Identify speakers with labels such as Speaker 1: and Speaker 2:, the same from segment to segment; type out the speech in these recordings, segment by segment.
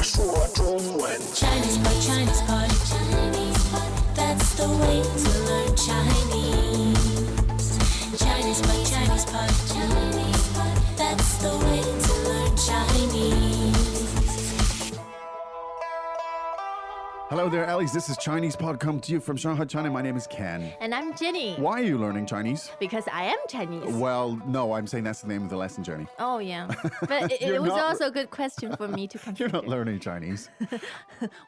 Speaker 1: 说中文。
Speaker 2: ChinesePod, ChinesePod, ChinesePod. That's the way to learn Chinese. ChinesePod, ChinesePod, ChinesePod. That's the way to learn Chinese.
Speaker 3: Hello there, Allies. This is ChinesePod come to you from Shanghai, China. My name is Ken.
Speaker 4: And I'm Jenny.
Speaker 3: Why are you learning Chinese?
Speaker 4: Because I am Chinese.
Speaker 3: Well, no, I'm saying that's the name of the lesson, Jenny.
Speaker 4: Oh, yeah. But it was also a good question for me to
Speaker 3: You're
Speaker 4: contribute.
Speaker 3: not learning Chinese.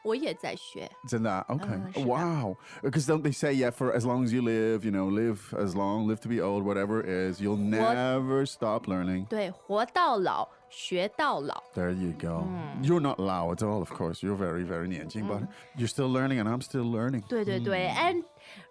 Speaker 4: 我也在学.
Speaker 3: Isn't that? Okay.
Speaker 4: 是的。
Speaker 3: Wow. Because don't they say, yeah, for as long as you live, live as long, live to be old, whatever it is, you'll never stop learning.
Speaker 4: 对，活到老，学到老.
Speaker 3: There you go. You're not Lao at all, of course. You're very, very 年轻, but you're still learning and I'm still learning.
Speaker 4: 对对对. And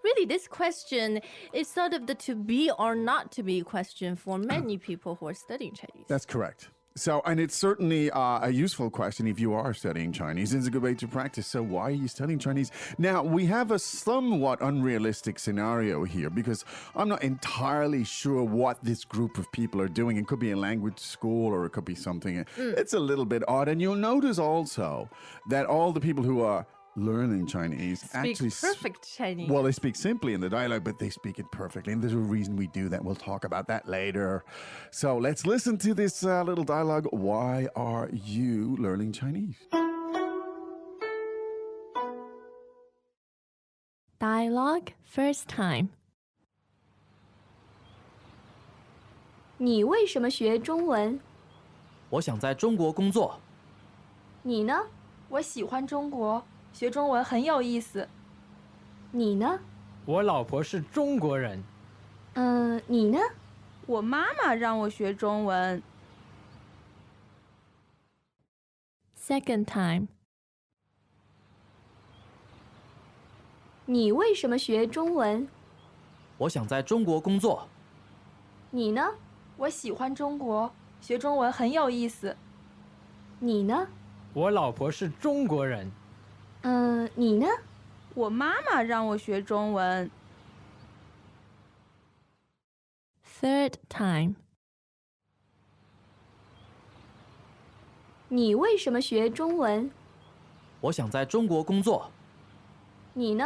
Speaker 4: really, this question is sort of the to be or not to be question for many people who are studying Chinese.
Speaker 3: That's correct. So, and it's certainly a useful question if you are studying Chinese. It's a good way to practice. So, why are you studying Chinese? Now, we have a somewhat unrealistic scenario here because I'm not entirely sure what this group of people are doing. It could be a language school or it could be something. It's a little bit odd. And you'll notice also that all the people who are learning Chinese actually
Speaker 4: perfect Chinese.
Speaker 3: Well, they speak simply in the dialogue, but they speak it perfectly. And there's a reason we do that. We'll talk about that later. So let's listen to this little dialogue. Why are you learning Chinese?
Speaker 4: Dialogue first time.
Speaker 5: 你为什么学中文？
Speaker 6: 我想在中国工作。
Speaker 5: 你呢？
Speaker 7: 我喜欢中国，学中文很有意思。
Speaker 5: 你呢？
Speaker 8: 我老婆是中国人。
Speaker 5: 你呢？
Speaker 7: 我妈妈让我学中文。
Speaker 4: Second time.
Speaker 5: 你为什么学中文？
Speaker 6: 我想在中国工作。
Speaker 5: 你呢？
Speaker 7: 我喜欢中国，学中文很有意思。
Speaker 5: 你呢？
Speaker 8: 我老婆是中国人。
Speaker 5: 你呢？
Speaker 7: 我妈妈让我学中文。
Speaker 4: Third time.
Speaker 5: 你为什么学中文？
Speaker 6: 我想在中国工作。
Speaker 5: 你呢？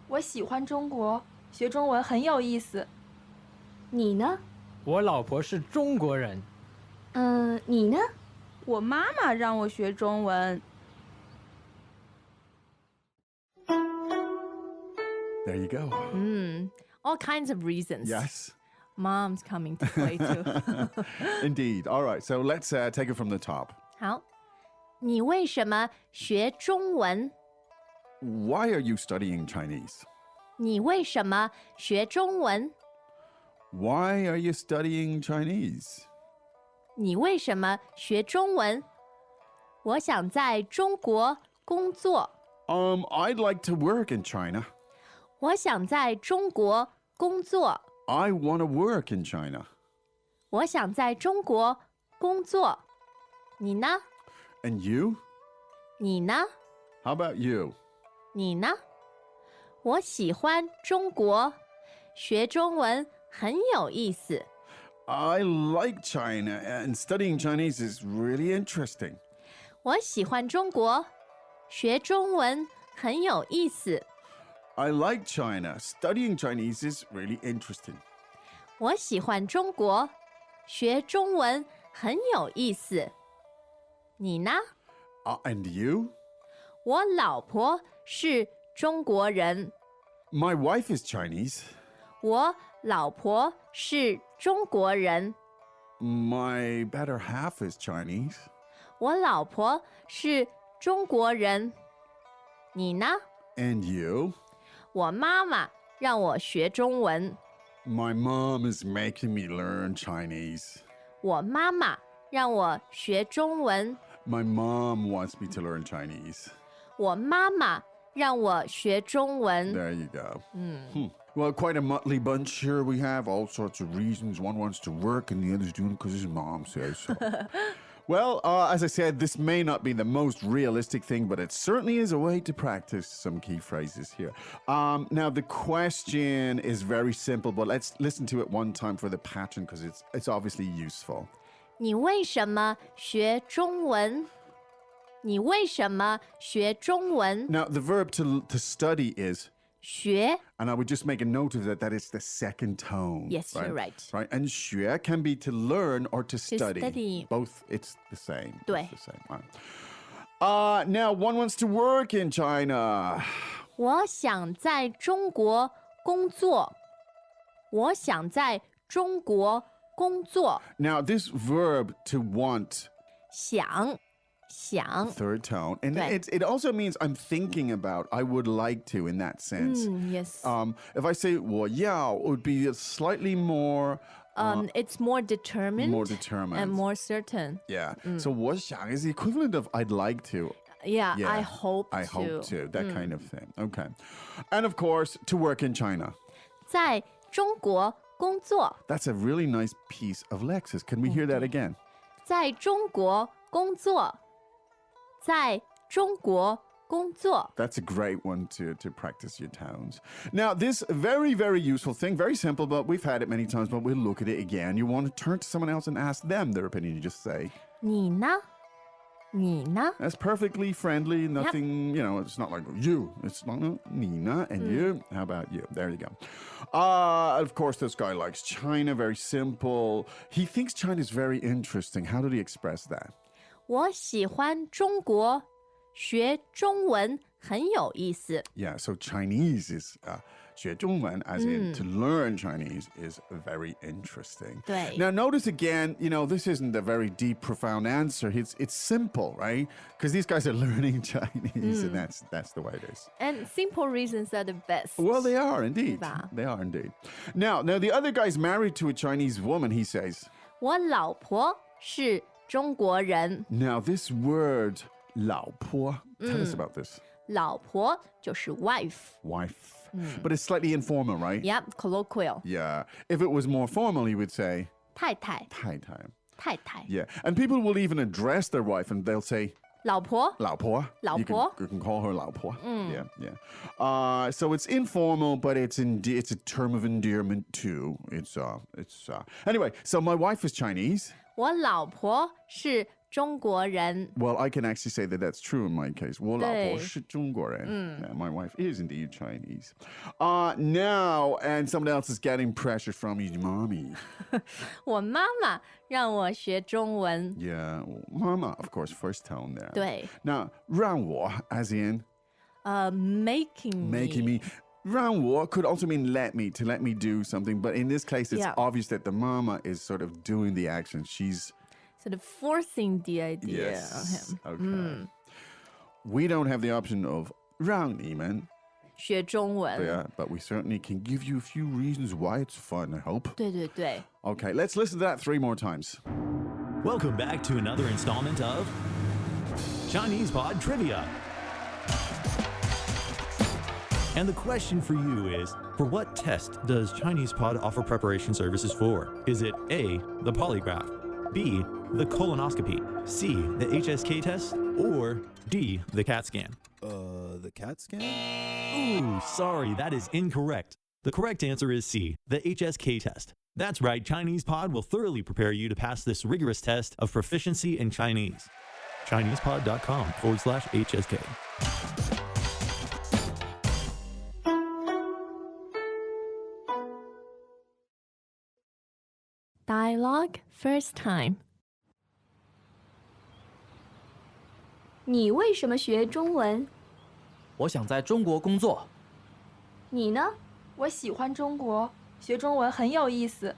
Speaker 7: 我喜欢中国，学中文很有意思。
Speaker 5: 你呢？
Speaker 8: 我老婆是中国人。
Speaker 5: 你呢？
Speaker 7: 我妈妈让我学中文。
Speaker 3: There you go.
Speaker 4: All kinds of reasons.
Speaker 3: Yes.
Speaker 4: Mom's coming to play too.
Speaker 3: Indeed. All right. So let's take it from the top.
Speaker 4: 好，你为什么学中文？
Speaker 3: Why are you studying Chinese?
Speaker 4: 你为什么学中文？
Speaker 3: Why are you studying Chinese?
Speaker 4: 你为什么学中文？我想在中国工作。
Speaker 3: I'd like to work in China.
Speaker 4: 我想在中国工作。
Speaker 3: I want to work in China.
Speaker 4: 我想在中国工作。你呢？
Speaker 3: And you?
Speaker 4: 你呢？
Speaker 3: How about you?
Speaker 4: 你呢？我喜欢中国，学中文很有意思。
Speaker 3: I like China, and studying Chinese is really interesting.
Speaker 4: 我喜欢中国，学中文很有意思。
Speaker 3: I like China. Studying Chinese is really interesting.
Speaker 4: 我喜欢中国，学中文很有意思。你呢？
Speaker 3: And you?
Speaker 4: 我老婆是中国人。
Speaker 3: My wife is Chinese.
Speaker 4: 我老婆是中国人。
Speaker 3: My better half is Chinese.
Speaker 4: 我老婆是中国人。你呢？
Speaker 3: And you?
Speaker 4: 我妈妈让我学中文。
Speaker 3: My mom is making me learn Chinese.
Speaker 4: 我妈妈让我学中文。
Speaker 3: My mom wants me to learn Chinese.
Speaker 4: 我妈妈让我学中文。
Speaker 3: There you go. Well, quite a motley bunch here we have. All sorts of reasons. One wants to work and the other's doing it because his mom says so. Well, as I said, this may not be the most realistic thing, but it certainly is a way to practice some key phrases here. Now, the question is very simple, but let's listen to it one time for the pattern because it's obviously useful.
Speaker 4: 你为什么学中文？你为什么学中文？
Speaker 3: Now, the verb to study is
Speaker 4: 学
Speaker 3: and I would just make a note of that it's the second tone.
Speaker 4: Yes, you're right.
Speaker 3: Right. And 学 can be to learn or to study.
Speaker 4: study.
Speaker 3: Both, it's the same.
Speaker 4: 对。
Speaker 3: It's the same. All right. Now, one wants to work in China.
Speaker 4: 我想在中国工作。我想在中国工作。
Speaker 3: Now, this verb to want,
Speaker 4: 想
Speaker 3: third tone, and
Speaker 4: Right.
Speaker 3: it also means I'm thinking about, I would like to in that sense.
Speaker 4: Yes.
Speaker 3: If I say 我要, it would be slightly more
Speaker 4: It's more determined.
Speaker 3: more determined.
Speaker 4: And more certain.
Speaker 3: Yeah. So 我想 is the equivalent of I'd like to.
Speaker 4: Yeah,
Speaker 3: Yeah.
Speaker 4: I hope
Speaker 3: I
Speaker 4: to.
Speaker 3: hope to. That kind of thing. Okay. And of course, to work in China.
Speaker 4: 在中国工作。
Speaker 3: That's a really nice piece of Lexis. Can we hear that again?
Speaker 4: 在中国工作。在中国工作。
Speaker 3: That's a great one to practice your tones. Now, this very, very useful thing, very simple, but we've had it many times, but we'll look at it again. You want to turn to someone else and ask them their opinion. You just say,
Speaker 4: 你呢？你呢？
Speaker 3: that's perfectly friendly, nothing, it's not like you. It's not Nina and you. How about you? There you go. Of course, this guy likes China, very simple. He thinks China is very interesting. How did he express that?
Speaker 4: 我喜欢中国，学中文很有意思。
Speaker 3: Yeah, so Chinese is 学中文, as in to learn Chinese, is very interesting.
Speaker 4: 对。
Speaker 3: Now, notice again, this isn't a very deep, profound answer. It's simple, right? Because these guys are learning Chinese, and that's the way it is.
Speaker 4: And simple reasons are the best.
Speaker 3: Well, they are indeed.
Speaker 4: 对吧？
Speaker 3: They are indeed. Now, the other guy's married to a Chinese woman, he says.
Speaker 4: 我老婆是中国人。
Speaker 3: Now, this word, 老婆, tell us about this.
Speaker 4: 老婆就是 wife.
Speaker 3: Wife. But it's slightly informal, right?
Speaker 4: Yep, colloquial.
Speaker 3: Yeah. If it was more formal, you would say
Speaker 4: 太太，
Speaker 3: 太太.
Speaker 4: 太太，
Speaker 3: Yeah. And people will even address their wife and they'll say
Speaker 4: 老婆。
Speaker 3: 老婆.
Speaker 4: 老婆。
Speaker 3: You can call her 老婆. Yeah. So it's informal, but it's a term of endearment too. Anyway, so my wife is Chinese.
Speaker 4: 我老婆是中国人。
Speaker 3: Well, I can actually say that that's true in my case. 我老婆
Speaker 4: 对。
Speaker 3: 是中国人. Yeah, my wife is indeed Chinese. Now, and someone else is getting pressure from his mommy.
Speaker 4: 我妈妈让我学中文。
Speaker 3: Yeah, mama, of course, first tone there.
Speaker 4: 对。
Speaker 3: Now, 让我, as in
Speaker 4: making
Speaker 3: me. 让我 could also mean to let me do something, but in this case, it's
Speaker 4: Yeah.
Speaker 3: obvious that the mama is sort of doing the action. She's
Speaker 4: sort of forcing the idea
Speaker 3: yes,
Speaker 4: on him.
Speaker 3: okay. We don't have the option of 让你们
Speaker 4: 学中文。
Speaker 3: Yeah, but we certainly can give you a few reasons why it's fun, I hope.
Speaker 4: 对对对。
Speaker 3: Okay, let's listen to that 3 more times.
Speaker 1: Welcome back to another installment of ChinesePod Trivia. And the question for you is, for what test does ChinesePod offer preparation services for? Is it A, the polygraph, B, the colonoscopy, C, the HSK test, or D, the CAT scan?
Speaker 9: The CAT scan?
Speaker 1: Ooh, sorry, that is incorrect. The correct answer is C, the HSK test. That's right, ChinesePod will thoroughly prepare you to pass this rigorous test of proficiency in Chinese. ChinesePod.com/HSK.
Speaker 4: Dialogue first time.
Speaker 5: 你为什么学中文？
Speaker 6: 我想在中国工作。
Speaker 5: 你呢？
Speaker 7: 我喜欢中国，学中文很有意思。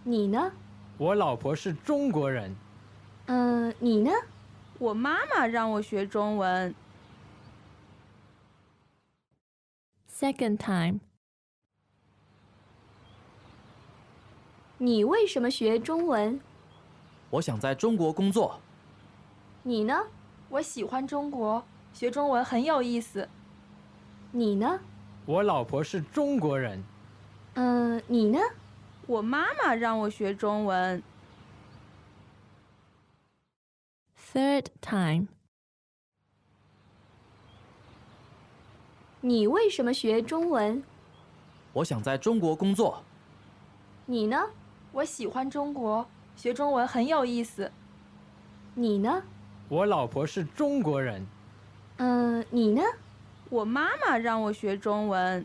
Speaker 5: 你呢？
Speaker 8: 我老婆是中国人。
Speaker 5: 你呢？
Speaker 7: 我妈妈让我学中文。
Speaker 4: Second time.
Speaker 5: 你为什么学中文？
Speaker 6: 我想在中国工作。
Speaker 5: 你呢？
Speaker 7: 我喜欢中国，学中文很有意思。
Speaker 5: 你呢？
Speaker 8: 我老婆是中国人。
Speaker 5: 你呢？
Speaker 7: 我妈妈让我学中文。
Speaker 4: Third time.
Speaker 5: 你为什么学中文？
Speaker 6: 我想在中国工作。
Speaker 5: 你呢？
Speaker 7: 我喜欢中国，学中文很有意思。
Speaker 5: 你呢？
Speaker 8: 我老婆是中国人。
Speaker 5: 你呢？
Speaker 7: 我妈妈让我学中文。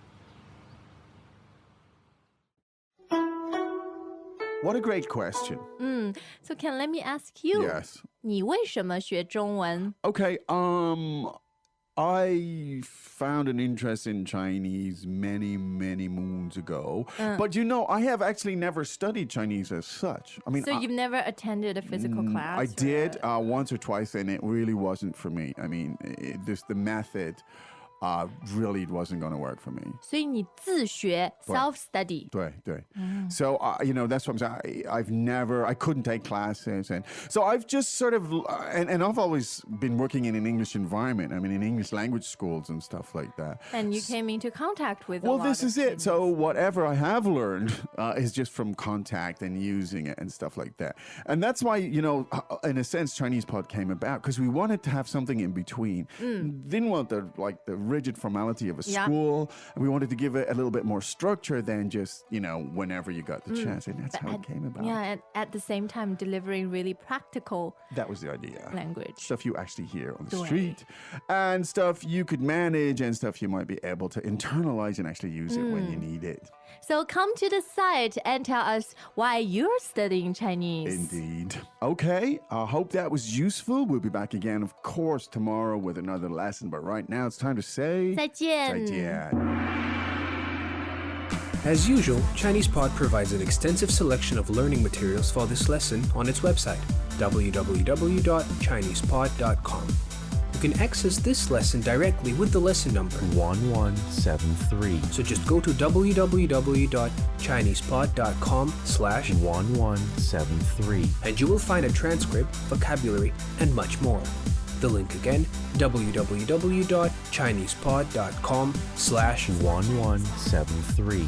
Speaker 3: What a great question.
Speaker 4: So Ken, let me ask you.
Speaker 3: Yes.
Speaker 4: 你为什么学中文？
Speaker 3: Okay, I found an interest in Chinese many, many moons ago. But you know, I have actually never studied Chinese as such. I mean,
Speaker 4: So you've never attended a physical class?
Speaker 3: I
Speaker 4: or-
Speaker 3: did once or twice, and it really wasn't for me. I mean, the method really it wasn't going to work for me.
Speaker 4: 所以你自学 self-study。
Speaker 3: 对. So, you know, that's what I'm saying. I couldn't take classes. And so I've just sort of, and I've always been working in an English environment. I mean, in English language schools and stuff like that.
Speaker 4: And you came into contact with
Speaker 3: Well,
Speaker 4: a lot
Speaker 3: this
Speaker 4: of
Speaker 3: is it.
Speaker 4: Chinese.
Speaker 3: So whatever I have learned is just from contact and using it and stuff like that. And that's why, you know, in a sense, ChinesePod came about because we wanted to have something in between. Didn't want the rigid formality of a
Speaker 4: Yeah.
Speaker 3: school. And we wanted to give it a little bit more structure than just, you know, whenever you got the chance. And that's how it came about.
Speaker 4: Yeah, and at the same time delivering really practical
Speaker 3: That was the idea.
Speaker 4: language.
Speaker 3: Stuff you actually hear on the
Speaker 4: 对。
Speaker 3: street and stuff you could manage and stuff you might be able to internalize and actually use it when you need it.
Speaker 4: So come to the site and tell us why you're studying Chinese.
Speaker 3: Indeed. Okay, I hope that was useful. We'll be back again, of course, tomorrow with another lesson. But right now, it's time to say
Speaker 4: 再见。
Speaker 10: As usual, ChinesePod provides an extensive selection of learning materials for this lesson on its website, www.chinesepod.com. You can access this lesson directly with the lesson number
Speaker 11: 1173.
Speaker 10: So just go to www.chinesepod.com/1173
Speaker 11: 1173.
Speaker 10: and you will find a transcript, vocabulary, and much more. The link again, www.chinesepod.com/1173.
Speaker 11: 1173.